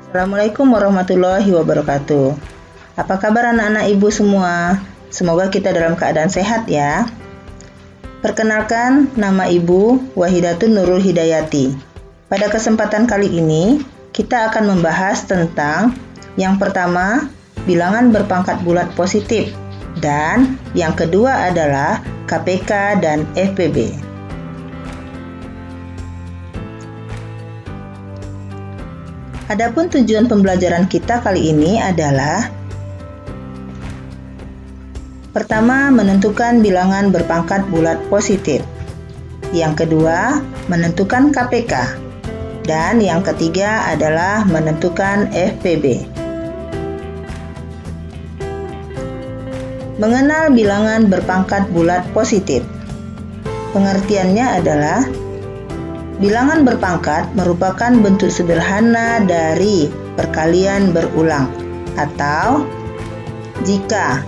Assalamualaikum warahmatullahi wabarakatuh. Apa kabar anak-anak ibu semua? Semoga kita dalam keadaan sehat ya. Perkenalkan, nama ibu Wahidatun Nurul Hidayati. Pada kesempatan kali ini, kita akan membahas tentang yang pertama, bilangan berpangkat bulat positif, dan yang kedua adalah KPK dan FPB. Adapun tujuan pembelajaran kita kali ini adalah pertama, menentukan bilangan berpangkat bulat positif. Yang kedua, menentukan KPK. Dan yang ketiga adalah menentukan FPB. Mengenal bilangan berpangkat bulat positif. Pengertiannya adalah bilangan berpangkat merupakan bentuk sederhana dari perkalian berulang, atau jika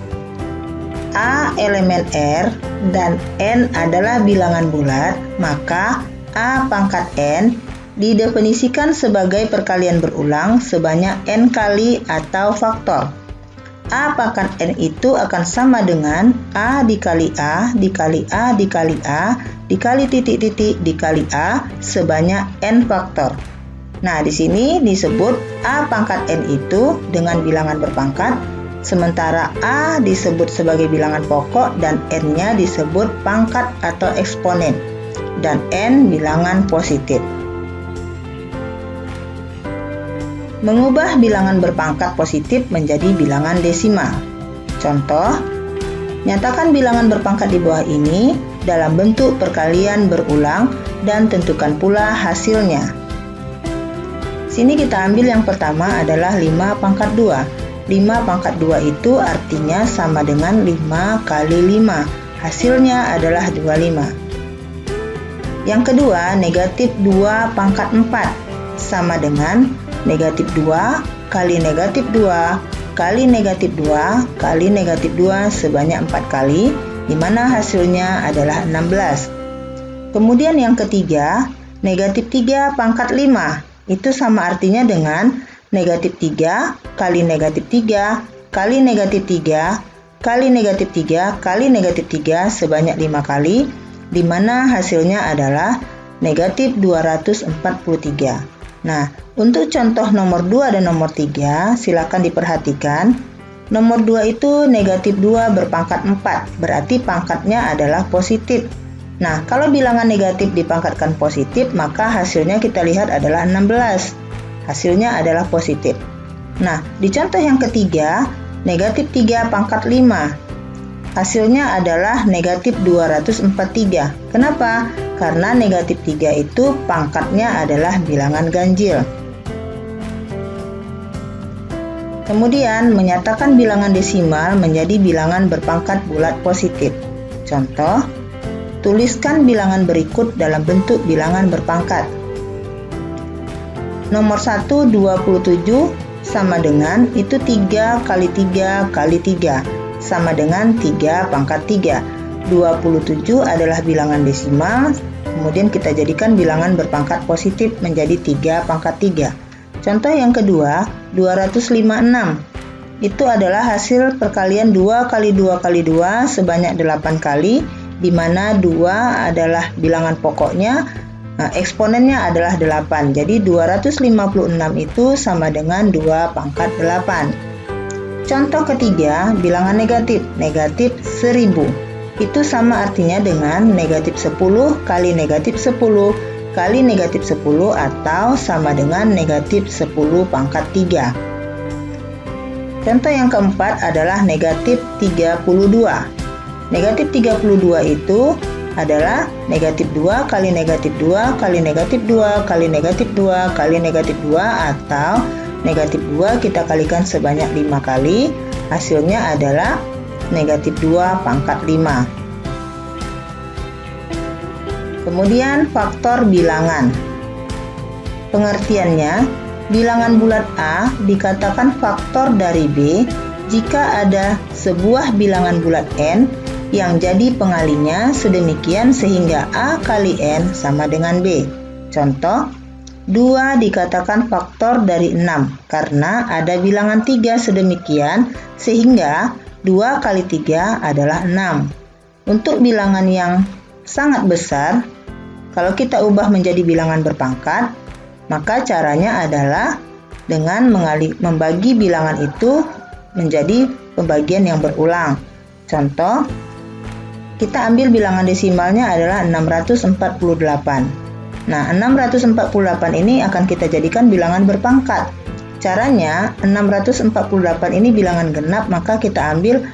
A elemen R dan N adalah bilangan bulat, maka A pangkat N didefinisikan sebagai perkalian berulang sebanyak N kali atau faktor. A pangkat N itu akan sama dengan A dikali A dikali A dikali A dikali titik-titik dikali A sebanyak N faktor. Nah, di sini disebut A pangkat N itu dengan bilangan berpangkat, sementara A disebut sebagai bilangan pokok dan N-nya disebut pangkat atau eksponen, dan N bilangan positif. Mengubah bilangan berpangkat positif menjadi bilangan desimal. Contoh, nyatakan bilangan berpangkat di bawah ini dalam bentuk perkalian berulang dan tentukan pula hasilnya. Sini kita ambil yang pertama adalah 5 pangkat 2. 5 pangkat 2 itu artinya sama dengan 5 kali 5. Hasilnya adalah 25. Yang kedua, negatif 2 pangkat 4 sama dengan negatif 2 kali negatif 2 kali negatif 2 kali negatif 2 sebanyak 4 kali, di mana hasilnya adalah 16. Kemudian yang ketiga, negatif 3 pangkat 5. Itu sama artinya dengan negatif 3 kali negatif 3 kali negatif 3 kali negatif 3 kali negatif 3 sebanyak 5 kali, di mana hasilnya adalah negatif 243. Nah, untuk contoh nomor 2 dan nomor 3, silakan diperhatikan. Nomor 2 itu negatif 2 berpangkat 4, berarti pangkatnya adalah positif. Nah, kalau bilangan negatif dipangkatkan positif, maka hasilnya kita lihat adalah 16. Hasilnya adalah positif. Nah, di contoh yang ketiga, negatif 3 pangkat 5. Hasilnya adalah negatif 243. Kenapa? Karena negatif 3 itu pangkatnya adalah bilangan ganjil. Kemudian, menyatakan bilangan desimal menjadi bilangan berpangkat bulat positif. Contoh, tuliskan bilangan berikut dalam bentuk bilangan berpangkat. Nomor 1, 27 sama dengan itu 3 kali 3 kali 3. Sama dengan 3 pangkat 3. 27 adalah bilangan desimal, kemudian kita jadikan bilangan berpangkat positif menjadi 3 pangkat 3. Contoh yang kedua, 256. Itu adalah hasil perkalian 2 kali 2 kali 2 sebanyak 8 kali, di mana 2 adalah bilangan pokoknya, eksponennya adalah 8. Jadi 256 itu sama dengan 2 pangkat 8. Contoh ketiga, bilangan negatif, negatif 1000. Itu sama artinya dengan negatif 10 kali negatif 10 kali negatif 10 atau sama dengan negatif 10 pangkat 3. Contoh yang keempat adalah negatif 32. Negatif 32 itu adalah negatif 2 kali negatif 2 kali negatif 2 kali negatif 2 kali negatif 2 atau negatif 2 kita kalikan sebanyak 5 kali, hasilnya adalah negatif 2 pangkat 5. Kemudian faktor bilangan. Pengertiannya, bilangan bulat A dikatakan faktor dari B jika ada sebuah bilangan bulat N yang jadi pengalinya sedemikian sehingga A kali N sama dengan B. Contoh, 2 dikatakan faktor dari 6 karena ada bilangan 3 sedemikian sehingga 2 kali 3 adalah 6. Untuk bilangan yang sangat besar, kalau kita ubah menjadi bilangan berpangkat, maka caranya adalah dengan membagi bilangan itu menjadi pembagian yang berulang. Contoh, kita ambil bilangan desimalnya adalah 648. Nah, 648 ini akan kita jadikan bilangan berpangkat. Caranya, 648 ini bilangan genap, maka kita ambil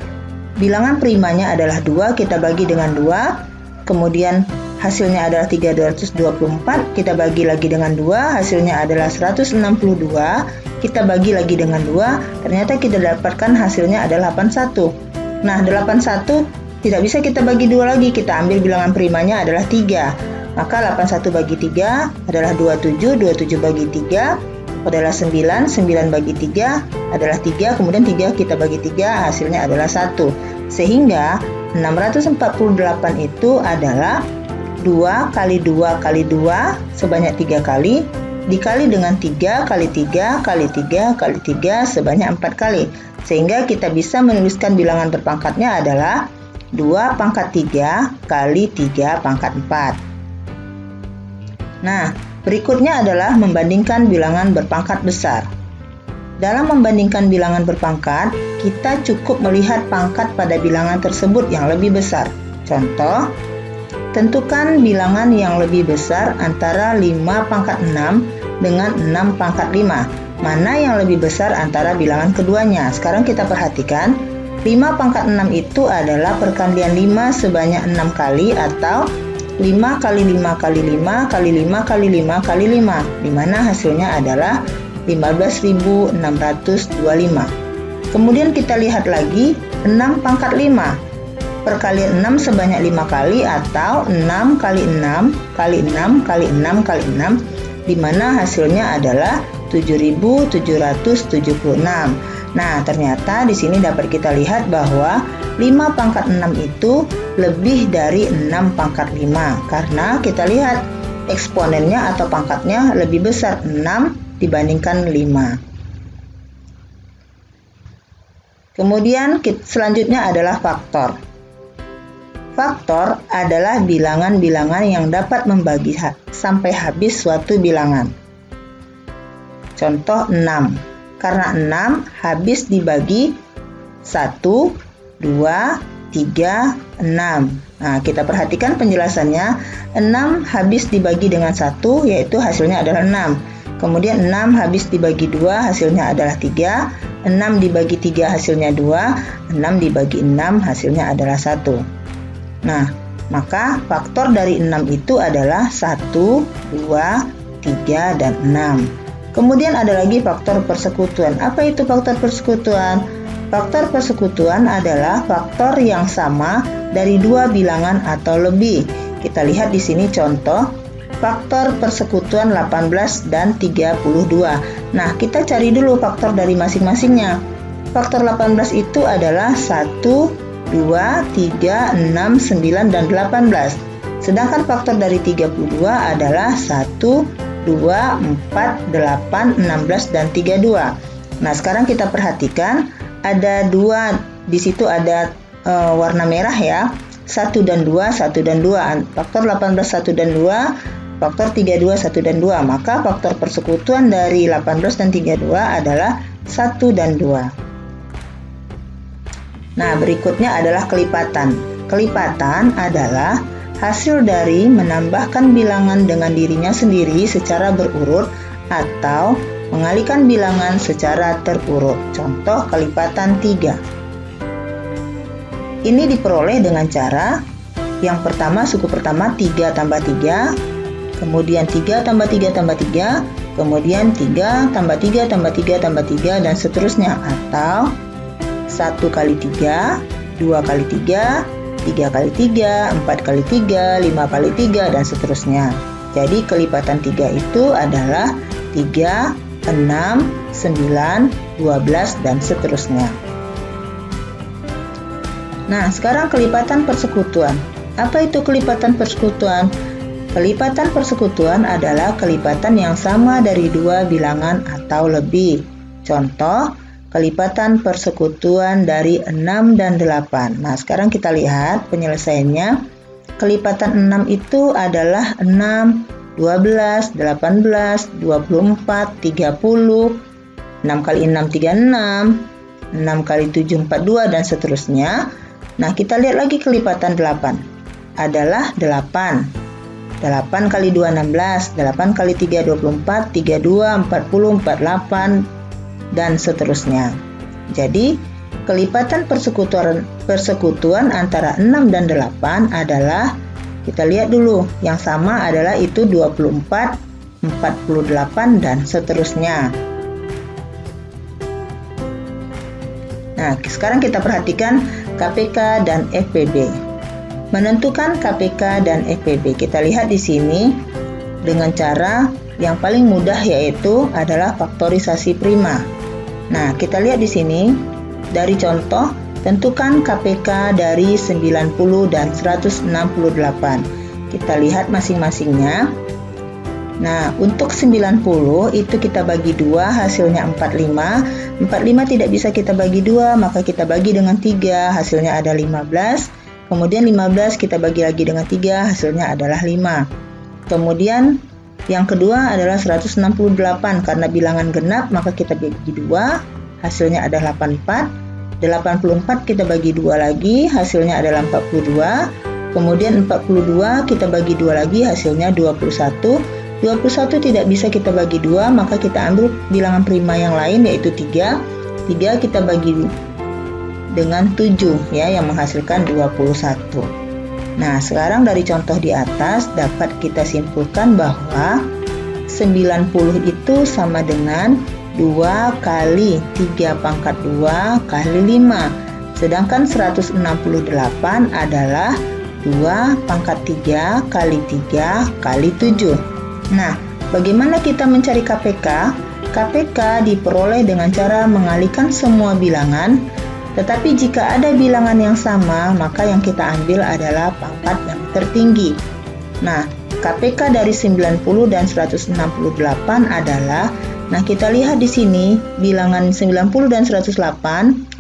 bilangan primanya adalah 2, kita bagi dengan 2, kemudian hasilnya adalah 324, kita bagi lagi dengan 2, hasilnya adalah 162, kita bagi lagi dengan 2, ternyata kita dapatkan hasilnya adalah 81. Nah, 81 tidak bisa kita bagi 2 lagi, kita ambil bilangan primanya adalah 3. Maka 81 bagi 3 adalah 27, 27 bagi 3 adalah 9, 9 bagi 3 adalah 3, kemudian 3 kita bagi 3, hasilnya adalah 1. Sehingga 648 itu adalah 2 kali 2 kali 2 sebanyak 3 kali dikali dengan 3 kali 3 kali 3 kali 3 sebanyak 4 kali. Sehingga kita bisa menuliskan bilangan berpangkatnya adalah 2 pangkat 3 kali 3 pangkat 4. Nah, berikutnya adalah membandingkan bilangan berpangkat besar. Dalam membandingkan bilangan berpangkat, kita cukup melihat pangkat pada bilangan tersebut yang lebih besar. Contoh, tentukan bilangan yang lebih besar antara 5 pangkat 6 dengan 6 pangkat 5. Mana yang lebih besar antara bilangan keduanya? Sekarang kita perhatikan, 5 pangkat 6 itu adalah perkalian 5 sebanyak 6 kali atau 5 kali 5 kali 5 kali 5 kali 5 kali 5, di mana hasilnya adalah 15.625. Kemudian kita lihat lagi 6 pangkat 5. Perkalian 6 sebanyak 5 kali atau 6 kali 6 kali 6 kali 6 kali 6, di mana hasilnya adalah 7.776. Nah, ternyata di sini dapat kita lihat bahwa 5 pangkat 6 itu lebih dari 6 pangkat 5 karena kita lihat eksponennya atau pangkatnya lebih besar, 6 dibandingkan 5. Kemudian selanjutnya adalah faktor. Faktor adalah bilangan-bilangan yang dapat membagi sampai habis suatu bilangan. Contoh 6. Karena 6 habis dibagi 1, 2, 3, 6. Nah, kita perhatikan penjelasannya. 6 habis dibagi dengan 1, yaitu hasilnya adalah 6. Kemudian 6 habis dibagi 2, hasilnya adalah 3. 6 dibagi 3, hasilnya 2. 6 dibagi 6, hasilnya adalah 1. Nah, maka faktor dari 6 itu adalah 1, 2, 3, dan 6. Kemudian ada lagi faktor persekutuan. Apa itu faktor persekutuan? Faktor persekutuan adalah faktor yang sama dari 2 bilangan atau lebih. Kita lihat di sini contoh faktor persekutuan 18 dan 32. Nah, kita cari dulu faktor dari masing-masingnya. Faktor 18 itu adalah 1, 2, 3, 6, 9, dan 18. Sedangkan faktor dari 32 adalah 1, 2, 4, 8, 16, dan 32. Nah, sekarang kita perhatikan ada 2, di situ ada warna merah ya. 1 dan 2, 1 dan 2. Faktor 18, 1 dan 2, faktor 32, 1 dan 2. Maka faktor persekutuan dari 18 dan 32 adalah 1 dan 2. Nah, berikutnya adalah kelipatan. Kelipatan adalah hasil dari menambahkan bilangan dengan dirinya sendiri secara berurut atau mengalihkan bilangan secara terurut. Contoh kelipatan 3. Ini diperoleh dengan cara yang pertama, suku pertama 3 tambah 3, kemudian 3 tambah 3 tambah 3, kemudian 3 tambah 3 tambah 3 tambah 3, dan seterusnya, atau 1 kali 3, 2 kali 3, 3 kali 3, 4 kali 3, 5 kali 3, dan seterusnya. Jadi kelipatan 3 itu adalah 3, 6, 9, 12, dan seterusnya. Nah, sekarang kelipatan persekutuan. Apa itu kelipatan persekutuan? Kelipatan persekutuan adalah kelipatan yang sama dari dua bilangan atau lebih. Contoh, kelipatan persekutuan dari 6 dan 8. Nah, sekarang kita lihat penyelesaiannya. Kelipatan 6 itu adalah 6, 12, 18, 24, 30, 6 kali 6, 36, 6 kali 7, 42, dan seterusnya. Nah, kita lihat lagi kelipatan 8. Adalah 8. 8 kali 2, 16, 8 kali 3, 24, 32, 40, 48, dan seterusnya. Jadi, kelipatan persekutuan antara 6 dan 8 adalah, kita lihat dulu, yang sama adalah itu 24, 48, dan seterusnya. Nah, sekarang kita perhatikan KPK dan FPB. Menentukan KPK dan FPB. Kita lihat di sini dengan cara yang paling mudah, yaitu adalah faktorisasi prima. Nah, kita lihat di sini dari contoh, tentukan KPK dari 90 dan 168. Kita lihat masing-masingnya. Nah, untuk 90 itu kita bagi 2, hasilnya 45. 45 tidak bisa kita bagi 2, maka kita bagi dengan 3, hasilnya ada 15. Kemudian 15 kita bagi lagi dengan 3, hasilnya adalah 5. Kemudian yang kedua adalah 168, karena bilangan genap maka kita bagi 2, hasilnya adalah 84. 84 kita bagi 2 lagi, hasilnya adalah 42. Kemudian 42 kita bagi 2 lagi, hasilnya 21. 21 tidak bisa kita bagi 2, maka kita ambil bilangan prima yang lain, yaitu 3. 3 kita bagi dengan 7, ya, yang menghasilkan 21. Nah, sekarang dari contoh di atas dapat kita simpulkan bahwa 90 itu sama dengan 2 kali 3 pangkat 2 kali 5. Sedangkan 168 adalah 2 pangkat 3 kali 3 kali 7. Nah, bagaimana kita mencari KPK? KPK diperoleh dengan cara mengalihkan semua bilangan. Tetapi jika ada bilangan yang sama, maka yang kita ambil adalah pangkat yang tertinggi. Nah, KPK dari 90 dan 168 adalah, nah kita lihat di sini, bilangan 90 dan 168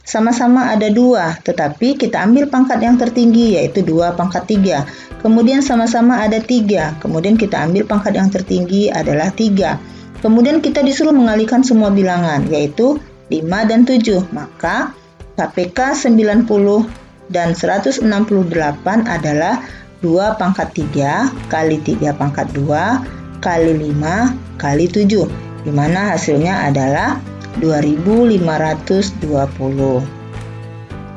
sama-sama ada 2, tetapi kita ambil pangkat yang tertinggi, yaitu 2 pangkat 3. Kemudian sama-sama ada 3, kemudian kita ambil pangkat yang tertinggi adalah 3. Kemudian kita disuruh mengalihkan semua bilangan, yaitu 5 dan 7, maka KPK 90 dan 168 adalah 2 pangkat 3 kali 3 pangkat 2 kali 5 kali 7, di mana hasilnya adalah 2520.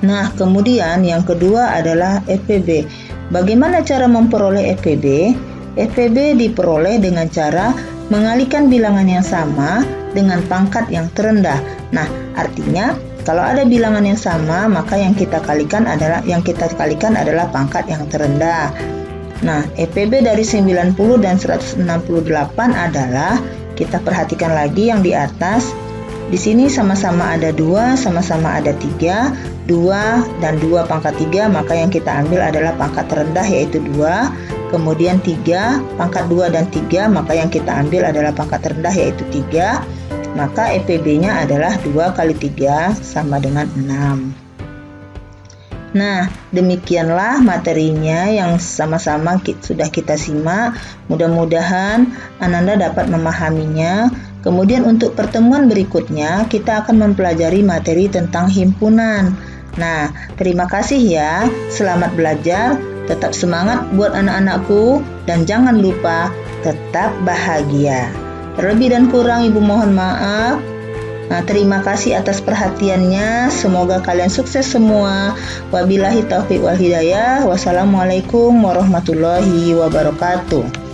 Nah, kemudian yang kedua adalah FPB. Bagaimana cara memperoleh FPB? FPB diperoleh dengan cara mengalihkan bilangan yang sama dengan pangkat yang terendah. Nah, artinya kalau ada bilangan yang sama, maka yang kita kalikan adalah pangkat yang terendah. Nah, FPB dari 90 dan 168 adalah, kita perhatikan lagi yang di atas. Di sini sama-sama ada 2, sama-sama ada 3, 2 dan 2 pangkat 3, maka yang kita ambil adalah pangkat terendah, yaitu 2. Kemudian 3, pangkat 2 dan 3, maka yang kita ambil adalah pangkat terendah, yaitu 3. Maka FPB-nya adalah 2 kali 3 sama dengan 6. Nah, demikianlah materinya yang sama-sama sudah kita simak. Mudah-mudahan Ananda dapat memahaminya. Kemudian untuk pertemuan berikutnya, kita akan mempelajari materi tentang himpunan. Nah, terima kasih ya. Selamat belajar. Tetap semangat buat anak-anakku. Dan jangan lupa tetap bahagia. Terlebih dan kurang Ibu mohon maaf. Nah, terima kasih atas perhatiannya. Semoga kalian sukses semua. Wabillahi taufiq wal hidayah. Wassalamualaikum warahmatullahi wabarakatuh.